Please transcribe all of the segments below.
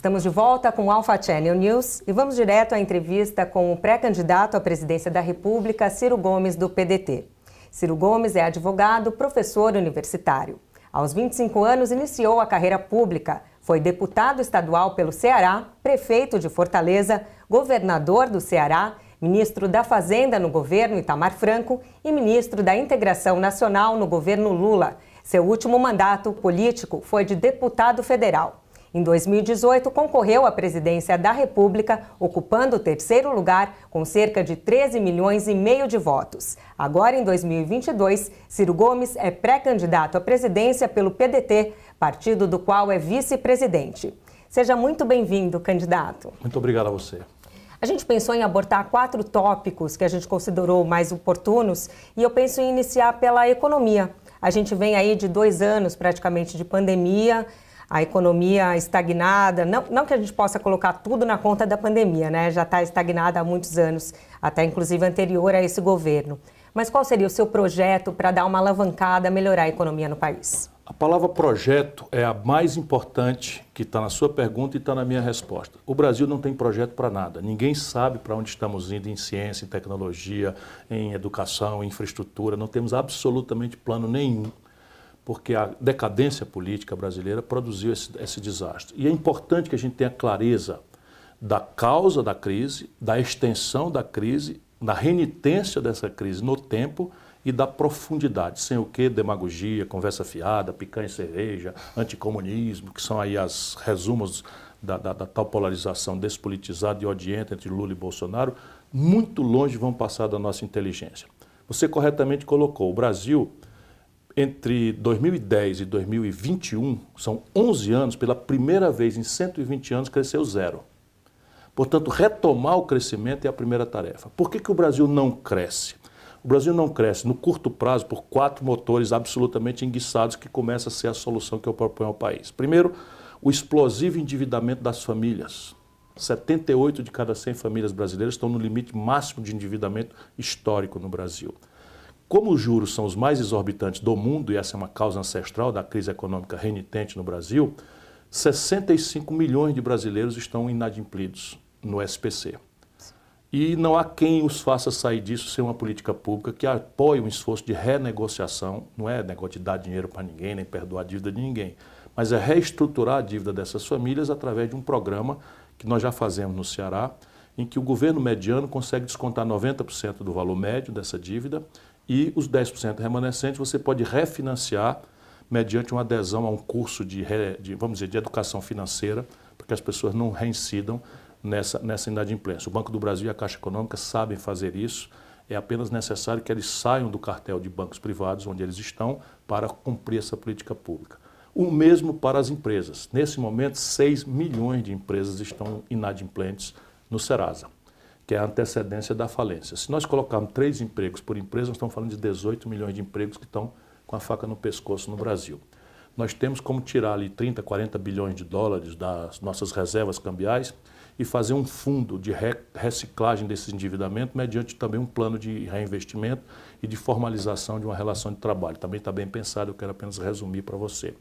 Estamos de volta com o Alpha Channel News e vamos direto à entrevista com o pré-candidato à presidência da República, Ciro Gomes, do PDT. Ciro Gomes é advogado, professor universitário. Aos 25 anos, iniciou a carreira pública. Foi deputado estadual pelo Ceará, prefeito de Fortaleza, governador do Ceará, ministro da Fazenda no governo Itamar Franco e ministro da Integração Nacional no governo Lula. Seu último mandato político foi de deputado federal. Em 2018, concorreu à presidência da República, ocupando o terceiro lugar com cerca de 13,5 milhões de votos. Agora, em 2022, Ciro Gomes é pré-candidato à presidência pelo PDT, partido do qual é vice-presidente. Seja muito bem-vindo, candidato. Muito obrigado a você. A gente pensou em abordar 4 tópicos que a gente considerou mais oportunos e eu penso em iniciar pela economia. A gente vem aí de 2 anos praticamente de pandemia, a economia estagnada, não que a gente possa colocar tudo na conta da pandemia, né? Já está estagnada há muitos anos, até inclusive anterior a esse governo. Mas qual seria o seu projeto para dar uma alavancada, melhorar a economia no país? A palavra projeto é a mais importante que está na sua pergunta e está na minha resposta. O Brasil não tem projeto para nada. Ninguém sabe para onde estamos indo em ciência, em tecnologia, em educação, em infraestrutura. Não temos absolutamente plano nenhum, porque a decadência política brasileira produziu esse desastre. E é importante que a gente tenha clareza da causa da crise, da extensão da crise, da renitência dessa crise no tempo e da profundidade, sem o que demagogia, conversa fiada, picanha e cerveja, anticomunismo, que são aí as resumos da tal polarização despolitizada e odienta entre Lula e Bolsonaro, muito longe vão passar da nossa inteligência. Você corretamente colocou, o Brasil, entre 2010 e 2021, são 11 anos, pela primeira vez em 120 anos, cresceu 0. Portanto, retomar o crescimento é a primeira tarefa. Por que o Brasil não cresce? O Brasil não cresce no curto prazo por 4 motores absolutamente enguiçados que começa a ser a solução que eu proponho ao país. Primeiro, o explosivo endividamento das famílias. 78 de cada 100 famílias brasileiras estão no limite máximo de endividamento histórico no Brasil. Como os juros são os mais exorbitantes do mundo, e essa é uma causa ancestral da crise econômica renitente no Brasil, 65 milhões de brasileiros estão inadimplidos no SPC. E não há quem os faça sair disso sem uma política pública que apoie um esforço de renegociação, não é negócio de dar dinheiro para ninguém, nem perdoar a dívida de ninguém, mas é reestruturar a dívida dessas famílias através de um programa que nós já fazemos no Ceará, em que o governo mediano consegue descontar 90% do valor médio dessa dívida e os 10% remanescentes você pode refinanciar mediante uma adesão a um curso vamos dizer, de educação financeira, para que as pessoas não reincidam nessa inadimplência. O Banco do Brasil e a Caixa Econômica sabem fazer isso, é apenas necessário que eles saiam do cartel de bancos privados onde eles estão para cumprir essa política pública. O mesmo para as empresas. Nesse momento, 6 milhões de empresas estão inadimplentes no Serasa, que é a antecedência da falência. Se nós colocarmos 3 empregos por empresa, nós estamos falando de 18 milhões de empregos que estão com a faca no pescoço no Brasil. Nós temos como tirar ali 30, 40 bilhões de dólares das nossas reservas cambiais e fazer um fundo de reciclagem desse endividamento mediante também um plano de reinvestimento e de formalização de uma relação de trabalho. Também está bem pensado, eu quero apenas resumir para você.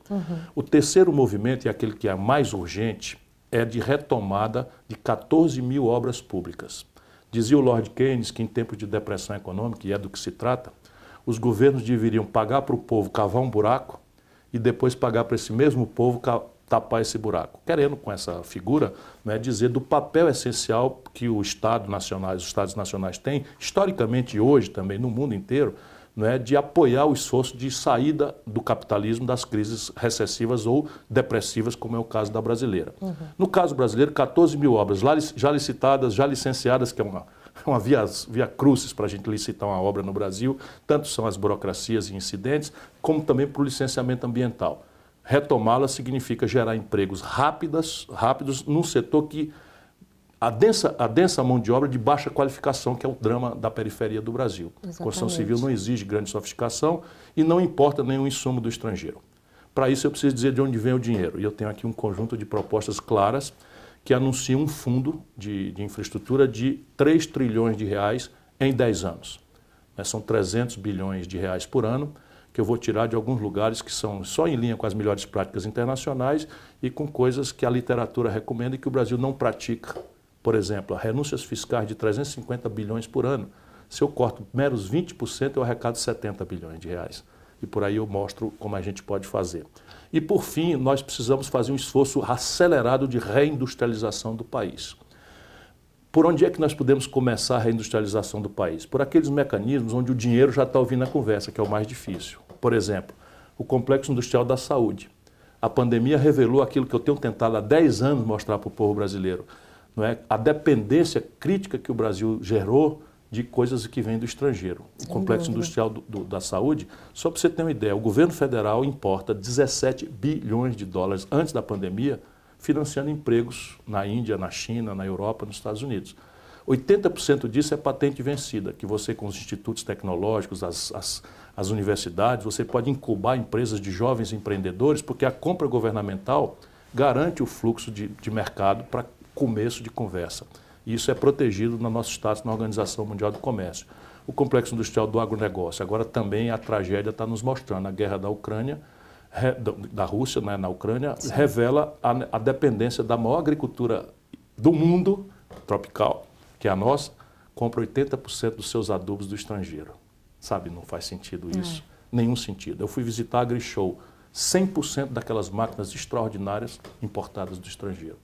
O terceiro movimento, e aquele que é mais urgente, é de retomada de 14 mil obras públicas. Dizia o Lord Keynes que em tempos de depressão econômica, e é do que se trata, os governos deveriam pagar para o povo cavar um buraco e depois pagar para esse mesmo povo tapar esse buraco. Querendo com essa figura, né, dizer do papel essencial que os Estados nacionais têm, historicamente e hoje também no mundo inteiro, né, de apoiar o esforço de saída do capitalismo das crises recessivas ou depressivas, como é o caso da brasileira. No caso brasileiro, 14 mil obras já licitadas, já licenciadas, que é uma via crucis para a gente licitar uma obra no Brasil, tanto são as burocracias e incidentes, como também para o licenciamento ambiental. Retomá-la significa gerar empregos rápidos num setor que a densa mão de obra de baixa qualificação, que é o drama da periferia do Brasil. A construção civil não exige grande sofisticação e não importa nenhum insumo do estrangeiro. Para isso eu preciso dizer de onde vem o dinheiro. E eu tenho aqui um conjunto de propostas claras que anunciam um fundo de infraestrutura de 3 trilhões de reais em 10 anos. São 300 bilhões de reais por ano, que eu vou tirar de alguns lugares que são só em linha com as melhores práticas internacionais e com coisas que a literatura recomenda e que o Brasil não pratica. Por exemplo, renúncias fiscais de 350 bilhões por ano. Se eu corto meros 20%, eu arrecado 70 bilhões de reais. E por aí eu mostro como a gente pode fazer. E por fim, nós precisamos fazer um esforço acelerado de reindustrialização do país. Por onde é que nós podemos começar a reindustrialização do país? Por aqueles mecanismos onde o dinheiro já está ouvindo a conversa, que é o mais difícil. Por exemplo, o Complexo Industrial da Saúde. A pandemia revelou aquilo que eu tenho tentado há 10 anos mostrar para o povo brasileiro. Não é? A dependência crítica que o Brasil gerou de coisas que vêm do estrangeiro. O Complexo Industrial da Saúde, só para você ter uma ideia, o governo federal importa 17 bilhões de dólares antes da pandemia, financiando empregos na Índia, na China, na Europa, nos Estados Unidos. 80% disso é patente vencida, que você com os institutos tecnológicos, as universidades, você pode incubar empresas de jovens empreendedores, porque a compra governamental garante o fluxo de mercado para começo de conversa. E isso é protegido no nosso status na Organização Mundial do Comércio. O Complexo Industrial do Agronegócio, agora também a tragédia está nos mostrando, a guerra da Ucrânia, da Rússia, né, na Ucrânia, sim, revela a dependência da maior agricultura do mundo, tropical, que é a nossa, compra 80% dos seus adubos do estrangeiro. Sabe, não faz sentido isso. Nenhum sentido. Eu fui visitar a AgriShow, 100% daquelas máquinas extraordinárias importadas do estrangeiro.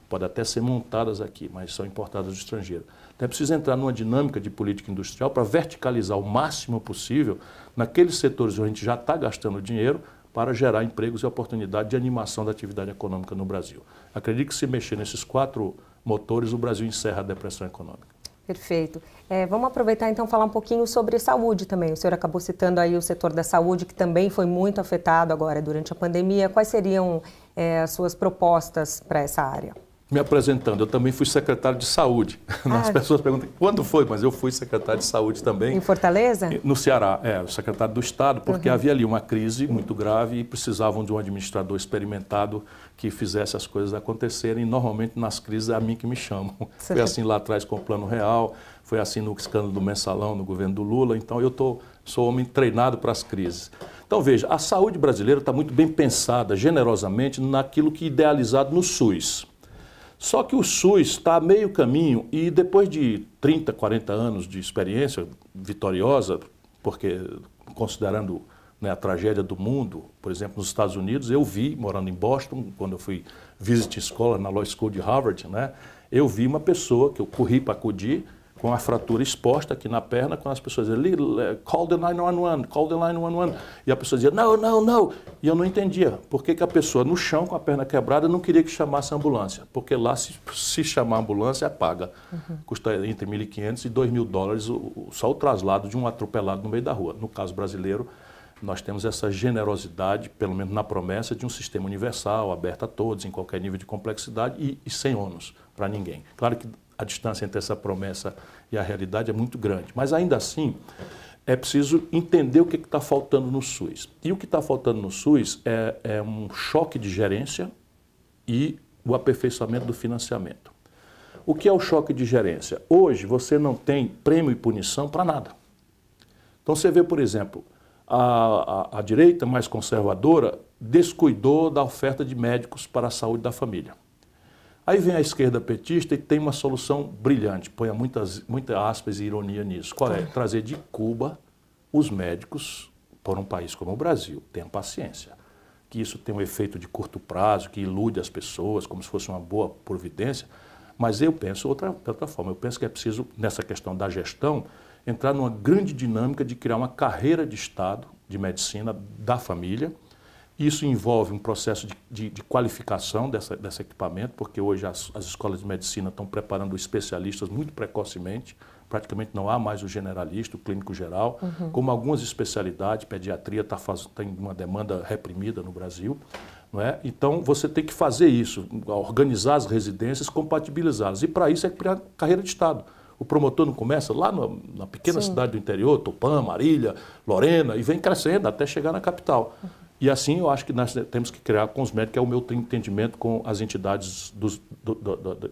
Pode até ser montadas aqui, mas são importadas do estrangeiro. Então é preciso entrar numa dinâmica de política industrial para verticalizar o máximo possível naqueles setores onde a gente já está gastando dinheiro, para gerar empregos e oportunidade de animação da atividade econômica no Brasil. Acredito que se mexer nesses 4 motores, o Brasil encerra a depressão econômica. Perfeito. Vamos aproveitar então e falar um pouquinho sobre saúde também. O senhor acabou citando aí o setor da saúde, que também foi muito afetado agora durante a pandemia. Quais seriam as suas propostas para essa área? Me apresentando, eu também fui secretário de saúde. As pessoas perguntam, quando foi? Mas eu fui secretário de saúde também. Em Fortaleza? No Ceará, secretário do Estado, porque havia ali uma crise muito grave e precisavam de um administrador experimentado que fizesse as coisas acontecerem. Normalmente nas crises é a mim que me chamam. Foi assim lá atrás com o Plano Real, foi assim no escândalo do Mensalão, no governo do Lula. Então eu sou homem treinado para as crises. Então veja, a saúde brasileira está muito bem pensada, generosamente, naquilo que é idealizado no SUS. Só que o SUS está a meio caminho e depois de 30, 40 anos de experiência vitoriosa, porque considerando, né, a tragédia do mundo, por exemplo, nos Estados Unidos, eu vi, morando em Boston, quando eu fui visit scholar na Law School de Harvard, né, eu vi uma pessoa que eu corri para acudir com a fratura exposta aqui na perna, quando as pessoas diziam, call the 911, call the 911. E a pessoa dizia, não, não, não. E eu não entendia por que a pessoa no chão, com a perna quebrada, não queria que chamasse a ambulância. Porque lá, se chamar a ambulância, é paga. Custa entre $1.500 e $2.000 só o traslado de um atropelado no meio da rua. No caso brasileiro, nós temos essa generosidade, pelo menos na promessa, de um sistema universal, aberto a todos, em qualquer nível de complexidade e sem ônus para ninguém. Claro que a distância entre essa promessa e a realidade é muito grande. Mas ainda assim, é preciso entender o que está faltando no SUS. E o que está faltando no SUS é um choque de gerência e o aperfeiçoamento do financiamento. O que é o choque de gerência? Hoje você não tem prêmio e punição para nada. Então você vê, por exemplo, a direita mais conservadora descuidou da oferta de médicos para a saúde da família. Aí vem a esquerda petista e tem uma solução brilhante, põe muitas aspas e ironia nisso. Qual é? Trazer de Cuba os médicos para um país como o Brasil. Tenha paciência. Que isso tem um efeito de curto prazo, que ilude as pessoas, como se fosse uma boa providência. Mas eu penso de outra forma. Eu penso que é preciso, nessa questão da gestão, entrar numa grande dinâmica de criar uma carreira de Estado, de medicina, da família. Isso envolve um processo de qualificação desse equipamento, porque hoje as escolas de medicina estão preparando especialistas muito precocemente, praticamente não há mais o generalista, o clínico geral, como algumas especialidades, pediatria tem uma demanda reprimida no Brasil, não é? Então você tem que fazer isso, organizar as residências, compatibilizá-las, e para isso é criar carreira de Estado. O promotor não começa lá na pequena cidade do interior, Tupã, Marília, Lorena, e vem crescendo até chegar na capital. E assim eu acho que nós temos que criar com os médicos, que é o meu entendimento com as entidades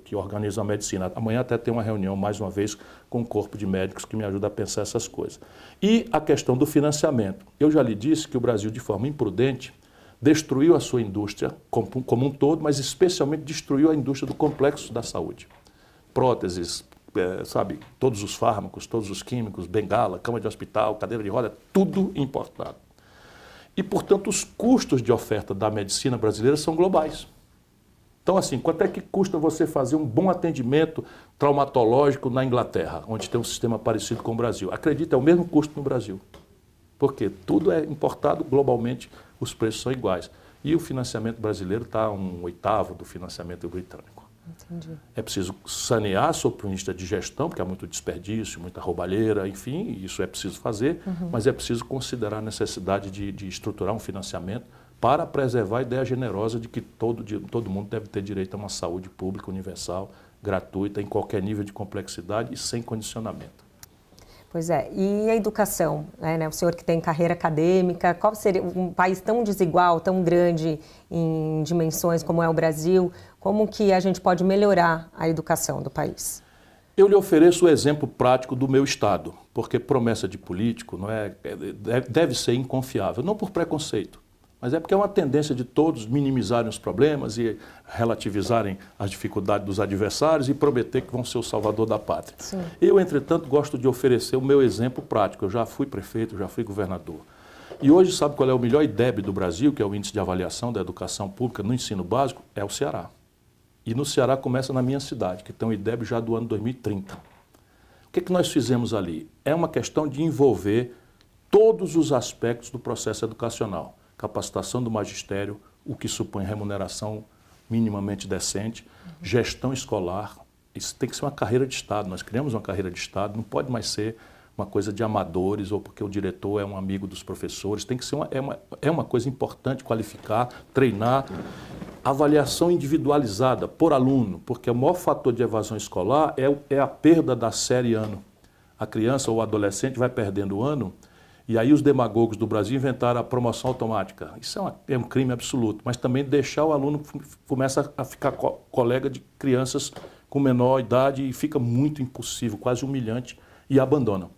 que organizam a medicina. Amanhã até tem uma reunião, mais uma vez, com o corpo de médicos que me ajuda a pensar essas coisas. E a questão do financiamento. Eu já lhe disse que o Brasil, de forma imprudente, destruiu a sua indústria como um todo, mas especialmente destruiu a indústria do complexo da saúde. Próteses, sabe, todos os fármacos, todos os químicos, bengala, cama de hospital, cadeira de roda, tudo importado. E, portanto, os custos de oferta da medicina brasileira são globais. Então, assim, quanto é que custa você fazer um bom atendimento traumatológico na Inglaterra, onde tem um sistema parecido com o Brasil? Acredita, é o mesmo custo no Brasil. Porque tudo é importado globalmente, os preços são iguais. E o financiamento brasileiro está 1/8 do financiamento britânico. Entendi. É preciso sanear sob o ponto de vista de gestão, porque há muito desperdício, muita roubalheira, enfim, isso é preciso fazer, mas é preciso considerar a necessidade de estruturar um financiamento para preservar a ideia generosa de que todo mundo deve ter direito a uma saúde pública, universal, gratuita, em qualquer nível de complexidade e sem condicionamento. Pois é, e a educação, né? O senhor que tem carreira acadêmica, qual seria um país tão desigual, tão grande em dimensões como é o Brasil, como que a gente pode melhorar a educação do país? Eu lhe ofereço o exemplo prático do meu estado, porque promessa de político deve ser inconfiável, não por preconceito, mas é porque é uma tendência de todos minimizarem os problemas e relativizarem as dificuldades dos adversários e prometer que vão ser o salvador da pátria. Sim. Eu, entretanto, gosto de oferecer o meu exemplo prático. Eu já fui prefeito, já fui governador. E hoje, sabe qual é o melhor IDEB do Brasil, que é o Índice de Avaliação da Educação Pública no ensino básico? É o Ceará. E no Ceará começa na minha cidade, que tem um IDEB já do ano 2030. O que nós fizemos ali? É uma questão de envolver todos os aspectos do processo educacional. Capacitação do magistério, o que supõe remuneração minimamente decente, gestão escolar. Isso tem que ser uma carreira de Estado. Nós criamos uma carreira de Estado, não pode mais ser uma coisa de amadores ou porque o diretor é um amigo dos professores. Tem que ser uma coisa importante qualificar, treinar. Avaliação individualizada por aluno, porque o maior fator de evasão escolar é a perda da série ano. A criança ou o adolescente vai perdendo o ano. E aí os demagogos do Brasil inventaram a promoção automática. Isso é um crime absoluto, mas também deixar o aluno começa a ficar colega de crianças com menor idade e fica muito impossível, quase humilhante, e abandonam.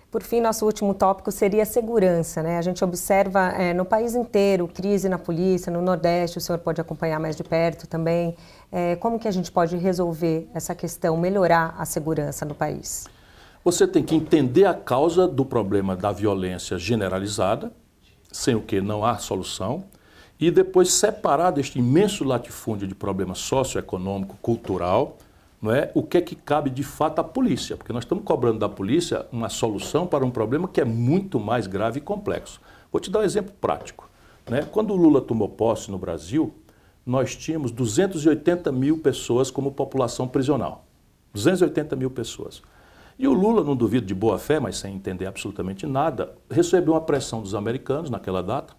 Por fim, nosso último tópico seria a segurança, né? A gente observa no país inteiro crise na polícia, no Nordeste, o senhor pode acompanhar mais de perto também. Como que a gente pode resolver essa questão, melhorar a segurança no país? Você tem que entender a causa do problema da violência generalizada, sem o que não há solução, e depois separar deste imenso latifúndio de problema socioeconômico, cultural, não é? O que é que cabe de fato à polícia, porque nós estamos cobrando da polícia uma solução para um problema que é muito mais grave e complexo. Vou te dar um exemplo prático, né? Quando o Lula tomou posse no Brasil, nós tínhamos 280 mil pessoas como população prisional. 280 mil pessoas. E o Lula, não duvido de boa fé, mas sem entender absolutamente nada, recebeu uma pressão dos americanos naquela data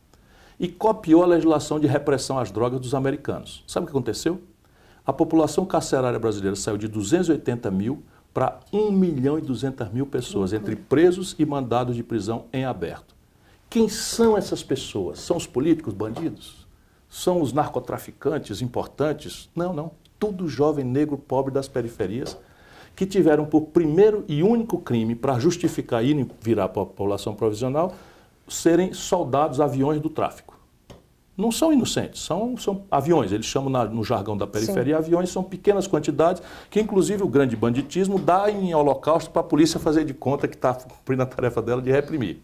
e copiou a legislação de repressão às drogas dos americanos. Sabe o que aconteceu? A população carcerária brasileira saiu de 280 mil para 1.200.000 pessoas, entre presos e mandados de prisão em aberto. Quem são essas pessoas? São os políticos bandidos? São os narcotraficantes importantes? Não, não. Tudo jovem negro pobre das periferias que tiveram por primeiro e único crime para justificar irem virar para a população provisional, serem soldados, aviões do tráfico. Não são inocentes, são aviões, eles chamam no jargão da periferia. Sim. Aviões são pequenas quantidades que inclusive o grande banditismo dá em holocausto para a polícia fazer de conta que está cumprindo a tarefa dela de reprimir.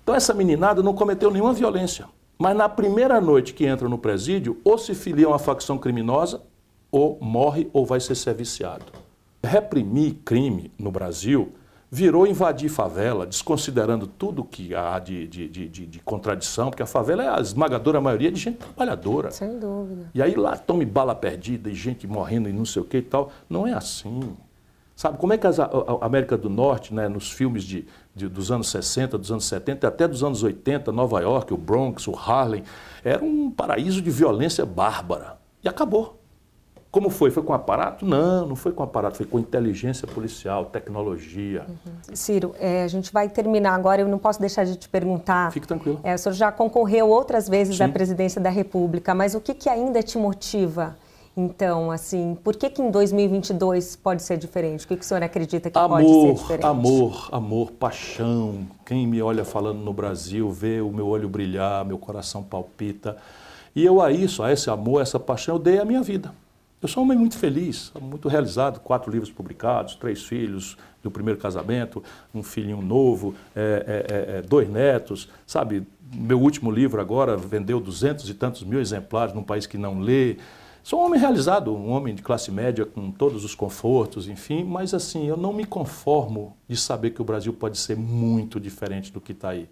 Então essa meninada não cometeu nenhuma violência, mas na primeira noite que entra no presídio, ou se filia a uma facção criminosa, ou morre ou vai ser serviciado. Reprimir crime no Brasil virou invadir favela, desconsiderando tudo que há de contradição, porque a favela é a esmagadora maioria de gente trabalhadora. Sem dúvida. E aí lá tome bala perdida e gente morrendo e não sei o que e tal. Não é assim. Sabe, como é que a América do Norte, né, nos filmes dos anos 60, dos anos 70, até dos anos 80, Nova York, o Bronx, o Harlem, era um paraíso de violência bárbara. E acabou. Como foi? Foi com aparato? Não, não foi com aparato, foi com inteligência policial, tecnologia. Ciro, a gente vai terminar agora, eu não posso deixar de te perguntar. Fique tranquilo. O senhor já concorreu outras vezes Sim. à presidência da República, mas o que ainda te motiva? Então, assim, por que em 2022 pode ser diferente? O que o senhor acredita que pode ser diferente? Amor, paixão. Quem me olha falando no Brasil, vê o meu olho brilhar, meu coração palpita. E eu a esse amor, essa paixão, eu dei a minha vida. Eu sou um homem muito feliz, muito realizado, 4 livros publicados, 3 filhos do primeiro casamento, um filhinho novo, 2 netos, sabe? Meu último livro agora vendeu 200 e tantos mil exemplares num país que não lê. Sou um homem realizado, um homem de classe média com todos os confortos, enfim, mas assim, eu não me conformo de saber que o Brasil pode ser muito diferente do que está aí.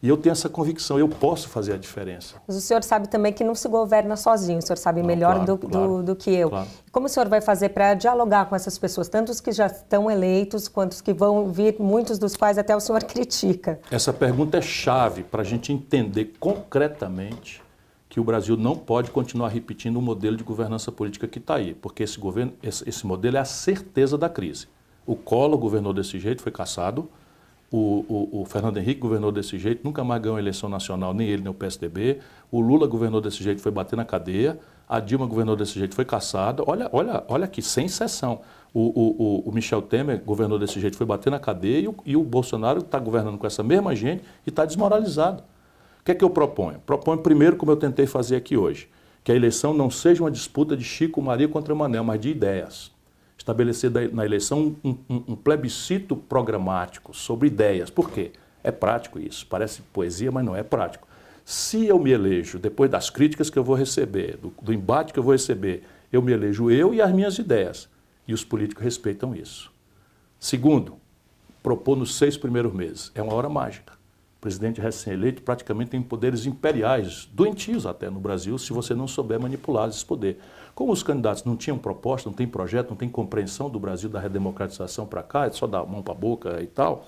E eu tenho essa convicção, eu posso fazer a diferença. Mas o senhor sabe também que não se governa sozinho, o senhor sabe melhor do que eu. Claro. Como o senhor vai fazer para dialogar com essas pessoas, tanto os que já estão eleitos, quanto os que vão vir, muitos dos quais até o senhor critica? Essa pergunta é chave para a gente entender concretamente que o Brasil não pode continuar repetindo o modelo de governança política que está aí, porque esse modelo é a certeza da crise. O Collor governou desse jeito, foi cassado. O Fernando Henrique governou desse jeito, nunca mais ganhou a eleição nacional, nem ele nem o PSDB. O Lula governou desse jeito, foi bater na cadeia. A Dilma governou desse jeito, foi caçada. Olha aqui, sem exceção. O Michel Temer governou desse jeito, foi bater na cadeia. E o Bolsonaro está governando com essa mesma gente e está desmoralizado. O que é que eu proponho? Proponho primeiro, como eu tentei fazer aqui hoje, que a eleição não seja uma disputa de Chico, Maria contra Manel, mas de ideias. Estabelecer na eleição um plebiscito programático sobre ideias. Por quê? É prático isso. Parece poesia, mas não é prático. Se eu me elejo, depois das críticas que eu vou receber, do embate que eu vou receber, eu me elejo eu e as minhas ideias. E os políticos respeitam isso. Segundo, propor nos 6 primeiros meses. É uma hora mágica. O presidente recém-eleito praticamente tem poderes imperiais, doentios até no Brasil, se você não souber manipular esse poder. Como os candidatos não tinham proposta, não tem projeto, não tem compreensão do Brasil, da redemocratização para cá, é só dar a mão para a boca e tal,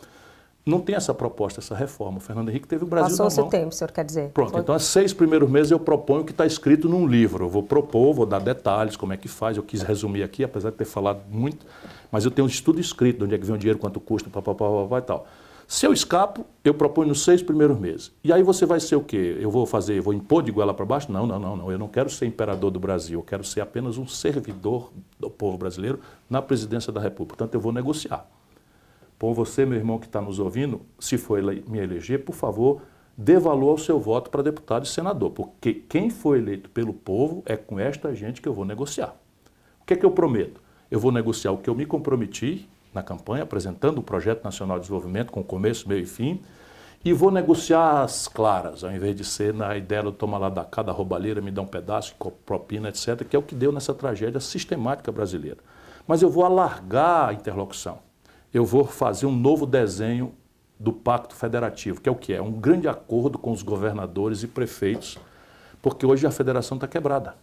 não tem essa proposta, essa reforma. O Fernando Henrique teve o Brasil na mão. Passou o seu tempo, o senhor quer dizer. Pronto, então, os 6 primeiros meses eu proponho o que está escrito num livro. Eu vou propor, vou dar detalhes, como é que faz. Eu quis resumir aqui, apesar de ter falado muito, mas eu tenho um estudo escrito, de onde é que vem o dinheiro, quanto custa, papapá e tal. Se eu escapo, eu proponho nos 6 primeiros meses. E aí você vai ser o quê? Eu vou impor de goela para baixo? Não. Eu não quero ser imperador do Brasil. Eu quero ser apenas um servidor do povo brasileiro na presidência da República. Portanto, eu vou negociar. Por você, meu irmão que está nos ouvindo, se for me eleger, por favor, dê valor ao seu voto para deputado e senador. Porque quem foi eleito pelo povo é com esta gente que eu vou negociar. O que é que eu prometo? Eu vou negociar o que eu me comprometi na campanha, apresentando o Projeto Nacional de Desenvolvimento com começo, meio e fim, e vou negociar as claras, ao invés de ser na ideia do toma lá da cá, da roubalheira, me dá um pedaço, propina, etc., que é o que deu nessa tragédia sistemática brasileira. Mas eu vou alargar a interlocução. Eu vou fazer um novo desenho do Pacto Federativo, que é o que é? Um grande acordo com os governadores e prefeitos, porque hoje a federação está quebrada.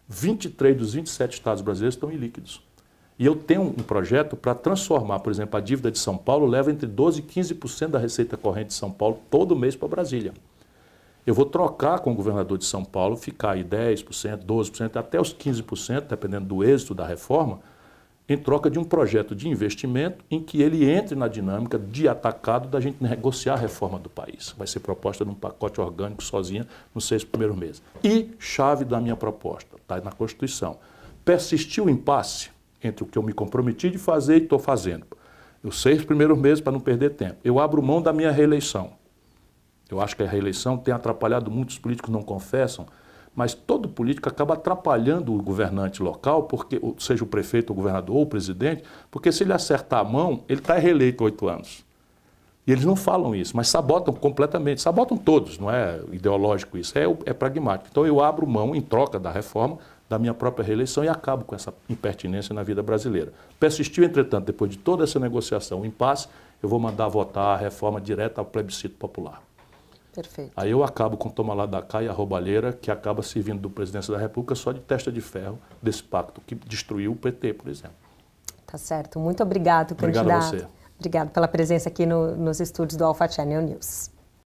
23 dos 27 estados brasileiros estão ilíquidos. E eu tenho um projeto para transformar, por exemplo, a dívida de São Paulo leva entre 12% e 15% da receita corrente de São Paulo todo mês para Brasília. Eu vou trocar com o governador de São Paulo, ficar aí 10%, 12%, até os 15%, dependendo do êxito da reforma, em troca de um projeto de investimento em que ele entre na dinâmica de atacado da gente negociar a reforma do país. Vai ser proposta num pacote orgânico sozinha nos 6 primeiros meses. E chave da minha proposta, está na Constituição. Persistiu o impasse entre o que eu me comprometi de fazer e estou fazendo. Os 6 primeiros meses para não perder tempo. Eu abro mão da minha reeleição. Eu acho que a reeleição tem atrapalhado, muitos políticos não confessam, mas todo político acaba atrapalhando o governante local, porque, seja o prefeito, o governador ou o presidente, porque se ele acertar a mão, ele está reeleito 8 anos. E eles não falam isso, mas sabotam completamente. Sabotam todos, não é ideológico isso, é pragmático. Então eu abro mão, em troca da reforma, da minha própria reeleição e acabo com essa impertinência na vida brasileira. Persistiu, entretanto, depois de toda essa negociação, o impasse, eu vou mandar votar a reforma direta ao plebiscito popular. Perfeito. Aí eu acabo com o toma lá da cá e a roubalheira, que acaba servindo do presidente da República só de testa de ferro desse pacto que destruiu o PT, por exemplo. Tá certo. Muito obrigado, candidato. Obrigado a você. Obrigado pela presença aqui nos estúdios do Alpha Channel News.